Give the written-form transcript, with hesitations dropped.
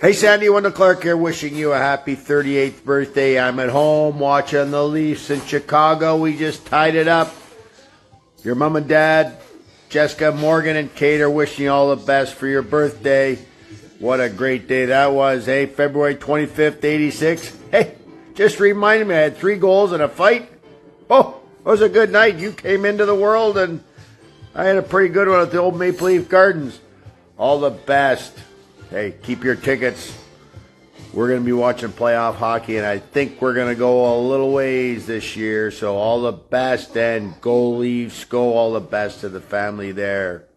Hey Sandy, Wendell Clark here, wishing you a happy 38th birthday. I'm at home watching the Leafs in Chicago. We just tied it up. Your mom and dad, Jessica, Morgan, and Kate are wishing you all the best for your birthday. What a great day that was, hey? February 25th, 86. Hey, just reminded me I had 3 goals in a fight. Oh, it was a good night. You came into the world, and I had a pretty good one at the old Maple Leaf Gardens. All the best. Hey, keep your tickets. We're going to be watching playoff hockey, and I think we're going to go a little ways this year. So all the best, and go Leafs. Go all the best to the family there.